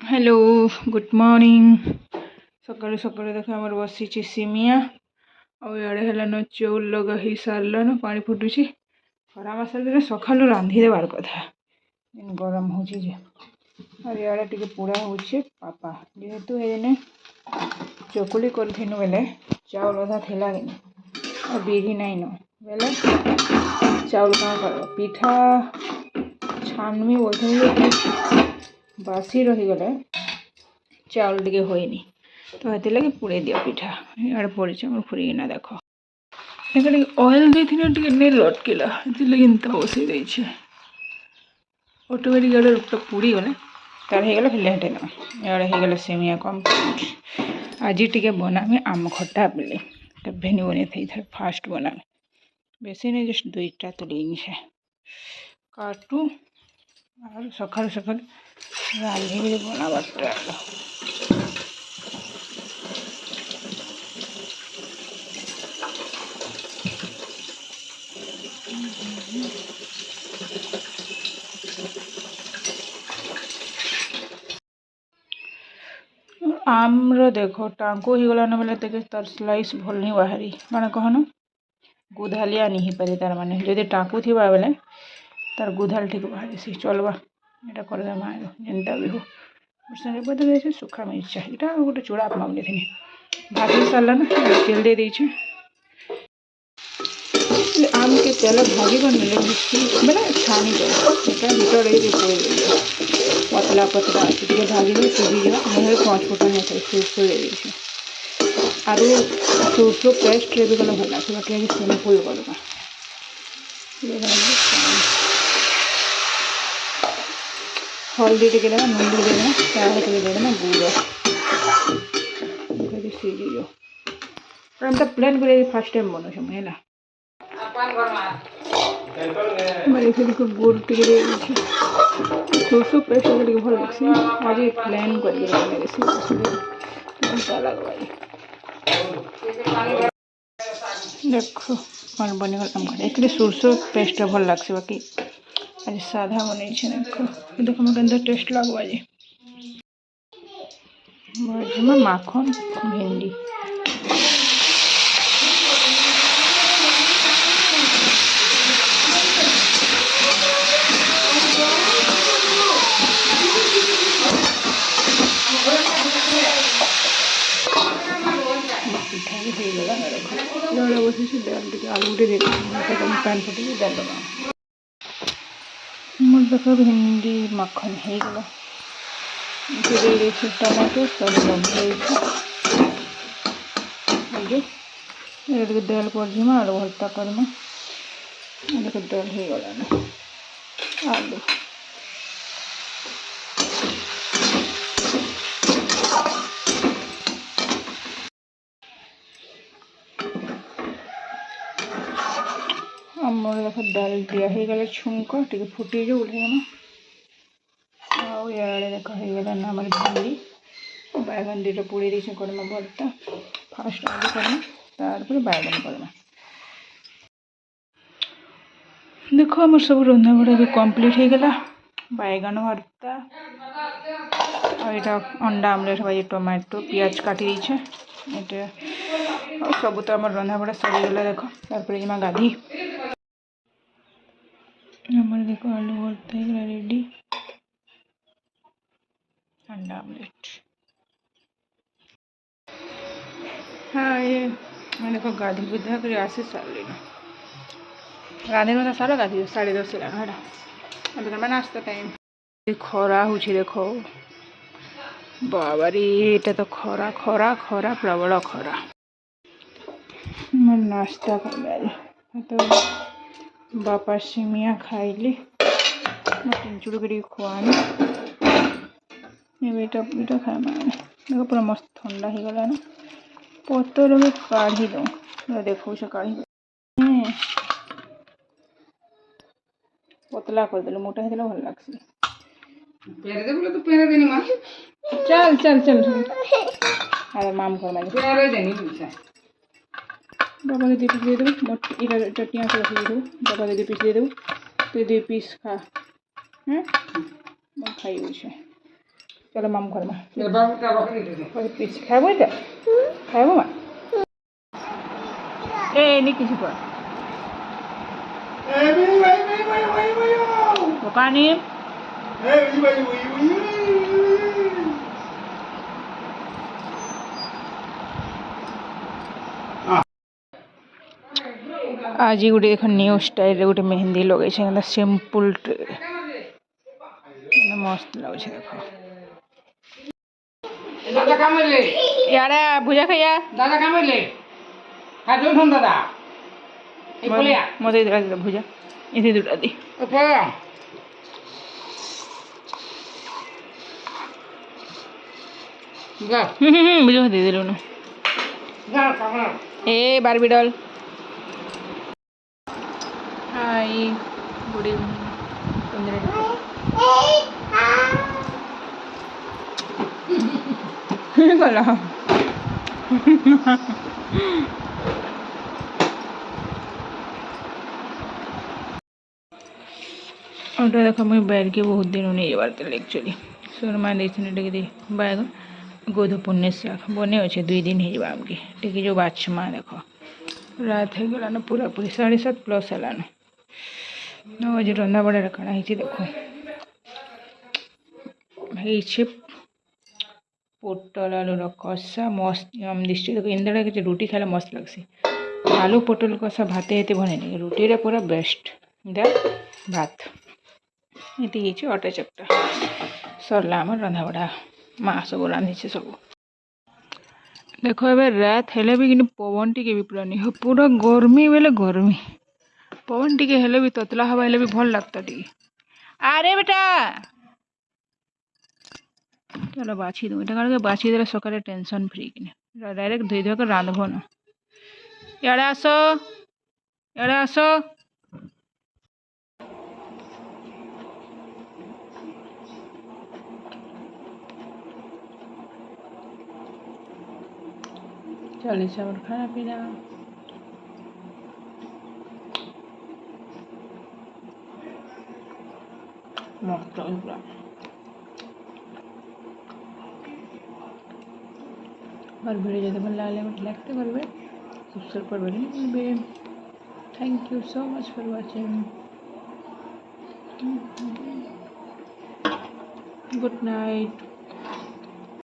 Hello good morning. सकाळू सकाळू देख आम बसी सिमिया आड़े है चौल लगा ही सारे पानी फुटुची खरा मास दिन सका रांधि देवार कथा गरम हो इे टे पोड़ा हो पापा जेहेतु ये चकुली कर बेले चाउल अधा थेला कि और बिरी नाइन बेले चाउल क्या कर पिठा छानमी बोलते बासी रहीगले चाउल टे होनी तो ये लगे पुड़े दिया पिठा इे पड़ी फुरीना देख ये ऑयल देती नहीं लटकिला लगे इंत बसई देछे ऑटोमेटिक रूपटा पुड़ी गले तार हो गला फिर हेटे ना हो गला सेमिया कम्प्लीट आज टे बनामी आम खटा बोले भेनी बनी थी फास्ट बनामी बेसी नहीं जस्ट दुईटा तुली काटू और सकाल सकाल रांधि बनाबार आम्र देख टांको ही गलान बेले देखे तार स्लाइस भल नहीं बाहरी माने कहना गुधालिया नहीं पारे तार माने जदि टांकू थी बेले तार गुधाल ठीक बाहरी सी चलवा यहाँ करदेमा जेनटा भी हो संगे बदल सुखा मिर्चा यहाँ गोटे चूड़ा आप मांगे थी भात सारा ना तेल दे दीचे आम के तेल भाजी कर बेले छानी पतला पतला भाजी दे सीझी जा पाँच फुटन सोरसो दे दीचे और सोरसो पेस्ट भी गले भल लगे बाकी सिंपल करवा हल्दी टे देना नून टे देना चाहे टे देना गुड़ सीझी जाओ तो प्लेन कर फास्ट टाइम बनाऊँ मुझे है फिर गुड़ टे सोरसो पेस्ट टे भल लगे आज प्लेन कर देखो मन बनीगल एक्चुअली सोरसो पेस्ट भल लगे बाकी आज साधा बन देख मोटे टेस्ट लगवा जी माखन भेंडी बस आलू टे दे पैन फटे दाल लगा मोर देख भेंडी माखन हो गला टमाटो सब लगे दाल पड़मा आलू भर्ता करमा देख दाल हो गला आलू आमर देख दाल दिया हो गला छुंक टे फुटी जो उठेना आड़े देख हो गला आम भेंडी बैगन दुटा पोड़ी दी करमा भर्ता फास्ट आलू करमा तार बैगन करमा देखो आम सब रंधा बड़ा भी कम्प्लीट हो गला बैगन भर्ता और यहाँ अंडा आमलेट भाई टमाटो पियाज काटी दीचे ये सब तो आम रंधा बड़ा सरीगला देख तार जमा गाधी देख आलू भर्ता हो रेडी अंडा आमलेट हाँ ये मैं देखो गाधी बुधा कर आसे सारे राधे में सारा गाधी 10:30 है अभी मैं नाश्ता टाइम खरा हो देख बाबारी ये तो खरा खरा खरा प्रबल खरा मैं नाश्ता कर तो बापा सिमिया खाइली चिंचुड़ कर खुआनी ये खाए देखो पूरा मस्त ठंडा हो गला ना पतर भी काढ़ी दो देखो काढ़ी पतला कर दे मोटा है भल लगे चल चल चल अरे माम कर बाबा के 2 पीस दे दो चटनिया से रखी दे बाबा के 2 पीस दे दो तो 2 पीस खा खाई चलो मामू घर में पिस खाइब এটা खाइब মা नहीं किसी पर Bukan आज गोटे देख न्यू स्टाइल गोटे मेहंदी लगे सिंपल मस्त लगे देख यार भुजा खाइया दादा कहाँ ले दादा मत भुजा इथे दुटा दी बुझो दे दिलु न ए Barbie doll hi good evening गला ओटा देख मुझे बैग के बहुत दिन नहीं जाबार एक्चुअली सोनमा देखिए बैग गोध पुण्य शाक बने अच्छे 2 दिन होमके टी जो बाछमा देख रात हो गलान पूरा पूरी 7:30+ है आज रंधा बड़ा कण है देख पोटल आलूर कषा मस्त दिशा देख इंदड़ा के रुटी खाला मस्त लगसी आलू पोटल कषा भाते ये बने रुटी पूरा बेस्ट भात ये अटा चकटा सरला आम रंधा बड़ा माँ सब रांधि सब देख ए रात हेले भी कि पवन टी भी पूरा नहीं हो पूरा गर्मी बेले गर्मी पवन टी हेले भी ततला हवा हेले भी भल लगता टी अरे बेटा चलो बाछी दूँ ये बाछी दे सकाले टेंशन फ्री कि डायरेक्ट धोई धोके रांधब ना इे आस इे आस चलिए और खाना पीना मस्त पूरा और वीडियो जो भल लगे लाइक करेंगे सब्सक्राइब करेंगे thank you so much for watching good night.